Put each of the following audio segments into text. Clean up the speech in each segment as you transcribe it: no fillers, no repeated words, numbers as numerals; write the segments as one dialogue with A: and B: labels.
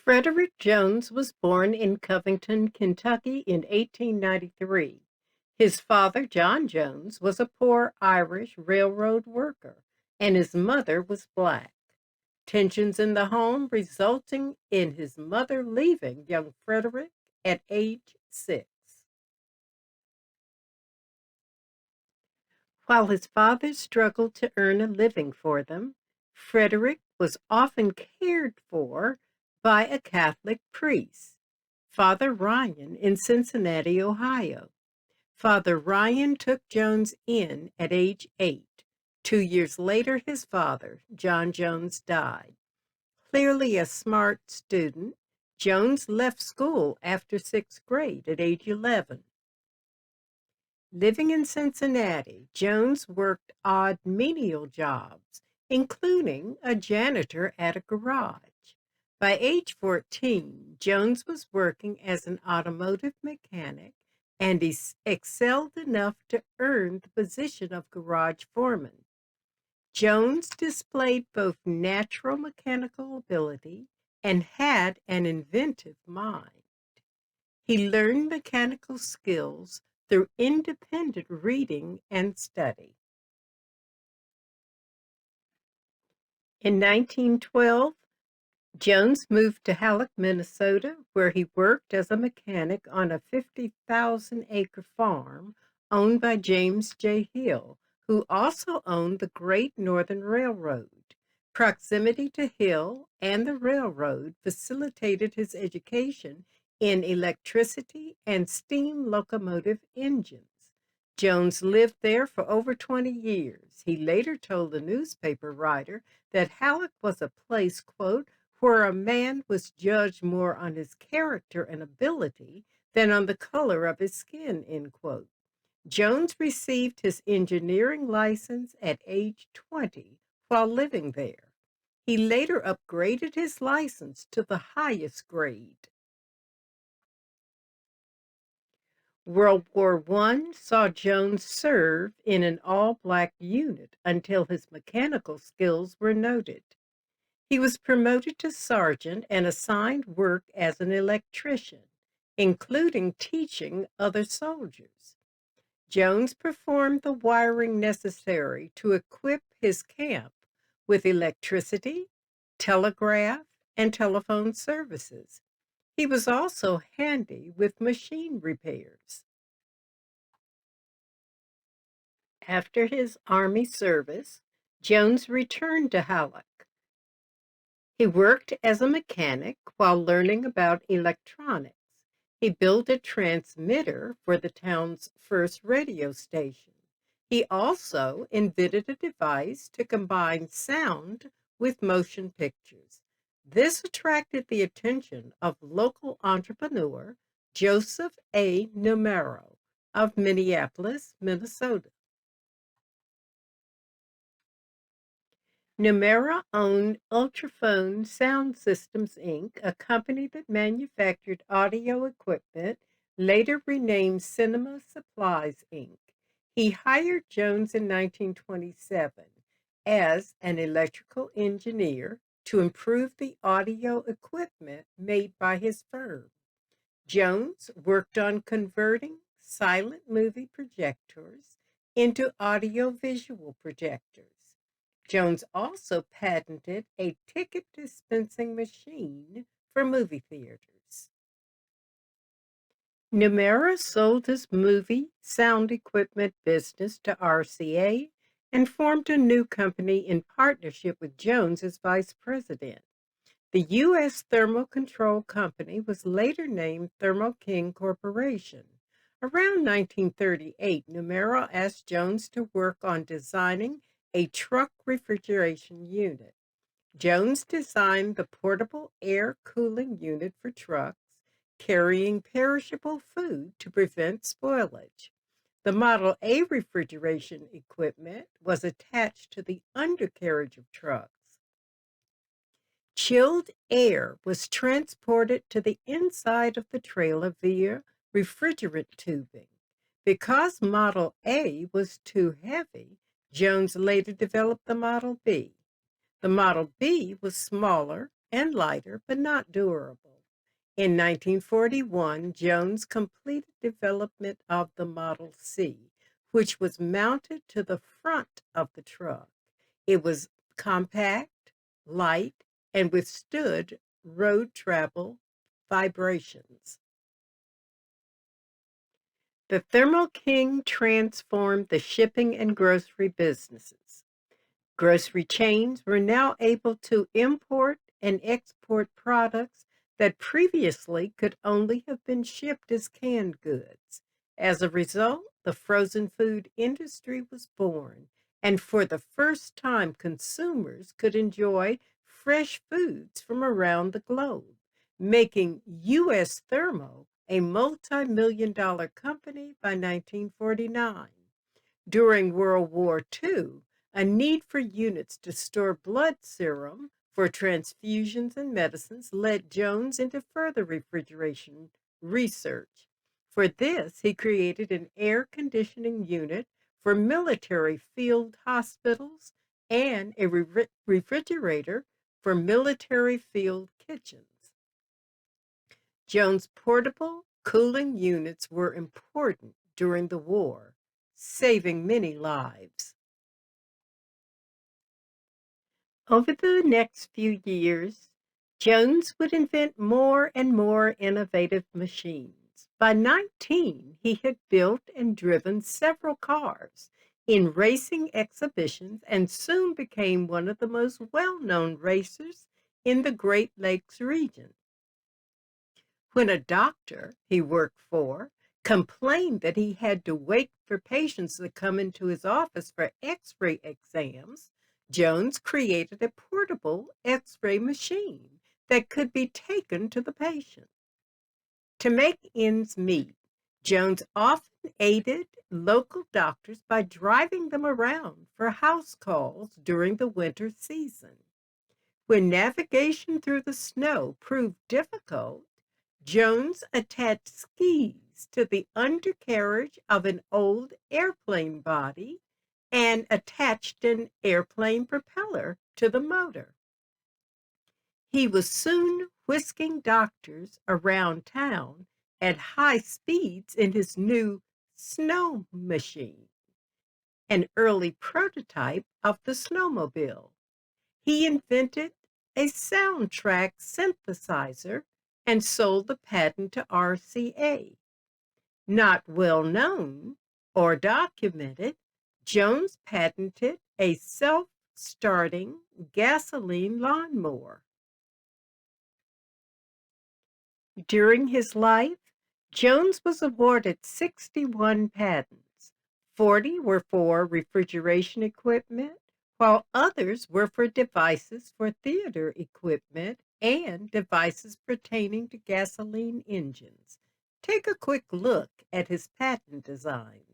A: Frederick Jones was born in Covington, Kentucky in 1893. His father, John Jones, was a poor Irish railroad worker, and his mother was black. Tensions in the home resulting in his mother leaving young Frederick at age 6. While his father struggled to earn a living for them, Frederick was often cared for by a Catholic priest, Father Ryan in Cincinnati, Ohio. Father Ryan took Jones in at age 8. 2 years later, his father, John Jones, died. Clearly a smart student, Jones left school after sixth grade at age 11. Living in Cincinnati, Jones worked odd menial jobs, including a janitor at a garage. By age 14, Jones was working as an automotive mechanic and he excelled enough to earn the position of garage foreman. Jones displayed both natural mechanical ability and had an inventive mind. He learned mechanical skills through independent reading and study. In 1912, Jones moved to Halleck, Minnesota, where he worked as a mechanic on a 50,000-acre farm owned by James J. Hill, who also owned the Great Northern Railroad. Proximity to Hill and the railroad facilitated his education in electricity and steam locomotive engines. Jones lived there for over 20 years. He later told a newspaper writer that Halleck was a place, quote, where a man was judged more on his character and ability than on the color of his skin, end quote. Jones received his engineering license at age 20 while living there. He later upgraded his license to the highest grade. World War I saw Jones serve in an all-black unit until his mechanical skills were noted. He was promoted to sergeant and assigned work as an electrician, including teaching other soldiers. Jones performed the wiring necessary to equip his camp with electricity, telegraph, and telephone services. He was also handy with machine repairs. After his Army service, Jones returned to Halleck. He worked as a mechanic while learning about electronics. He built a transmitter for the town's first radio station. He also invented a device to combine sound with motion pictures. This attracted the attention of local entrepreneur Joseph A. Numero of Minneapolis, Minnesota. Numera owned Ultraphone Sound Systems, Inc., a company that manufactured audio equipment, later renamed Cinema Supplies, Inc. He hired Jones in 1927 as an electrical engineer to improve the audio equipment made by his firm. Jones worked on converting silent movie projectors into audiovisual projectors. Jones also patented a ticket dispensing machine for movie theaters. Numera sold his movie sound equipment business to RCA and formed a new company in partnership with Jones as vice president. The U.S. Thermal Control Company was later named Thermo King Corporation. Around 1938, Numera asked Jones to work on designing a truck refrigeration unit. Jones designed the portable air cooling unit for trucks, carrying perishable food to prevent spoilage. The Model A refrigeration equipment was attached to the undercarriage of trucks. Chilled air was transported to the inside of the trailer via refrigerant tubing. Because Model A was too heavy, Jones later developed the Model B. The Model B was smaller and lighter, but not durable. In 1941, Jones completed development of the Model C, which was mounted to the front of the truck. It was compact, light, and withstood road travel vibrations. The Thermo King transformed the shipping and grocery businesses. Grocery chains were now able to import and export products that previously could only have been shipped as canned goods. As a result, the frozen food industry was born, and for the first time, consumers could enjoy fresh foods from around the globe, making U.S. Thermo a multi-million-dollar company by 1949. During World War II, a need for units to store blood serum for transfusions and medicines led Jones into further refrigeration research. For this, he created an air conditioning unit for military field hospitals and a refrigerator for military field kitchens. Jones' portable cooling units were important during the war, saving many lives. Over the next few years, Jones would invent more and more innovative machines. By 19, he had built and driven several cars in racing exhibitions and soon became one of the most well-known racers in the Great Lakes region. When a doctor he worked for complained that he had to wait for patients to come into his office for x-ray exams, Jones created a portable x-ray machine that could be taken to the patient. To make ends meet, Jones often aided local doctors by driving them around for house calls during the winter season. When navigation through the snow proved difficult, Jones attached skis to the undercarriage of an old airplane body and attached an airplane propeller to the motor. He was soon whisking doctors around town at high speeds in his new snow machine, an early prototype of the snowmobile. He invented a soundtrack synthesizer and sold the patent to RCA. Not well known or documented, Jones patented a self-starting gasoline lawnmower. During his life, Jones was awarded 61 patents. 40 were for refrigeration equipment, while others were for devices for theater equipment and devices pertaining to gasoline engines. Take a quick look at his patent designs.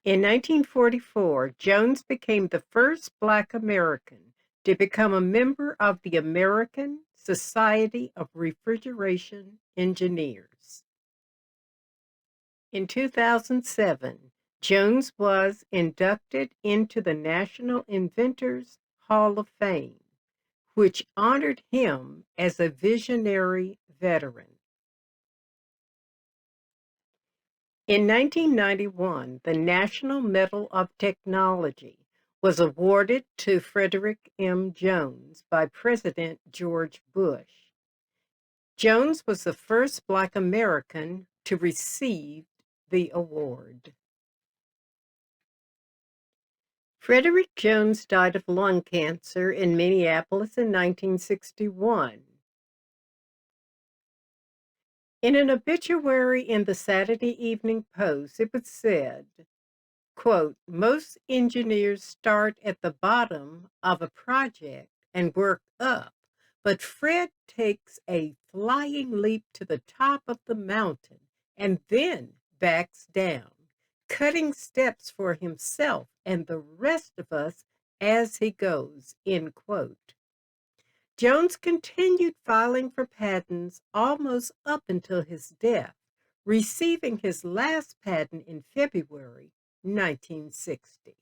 A: In 1944, Jones became the first Black American to become a member of the American Society of Refrigeration Engineers. In 2007, Jones was inducted into the National Inventors Hall of Fame, which honored him as a visionary veteran. In 1991, the National Medal of Technology was awarded to Frederick M. Jones by President George Bush. Jones was the first Black American to receive the award. Frederick Jones died of lung cancer in Minneapolis in 1961. In an obituary in the Saturday Evening Post, it was said, quote, most engineers start at the bottom of a project and work up, but Fred takes a flying leap to the top of the mountain and then backs down, cutting steps for himself and the rest of us as he goes, end quote. Jones continued filing for patents almost up until his death, receiving his last patent in February 1960.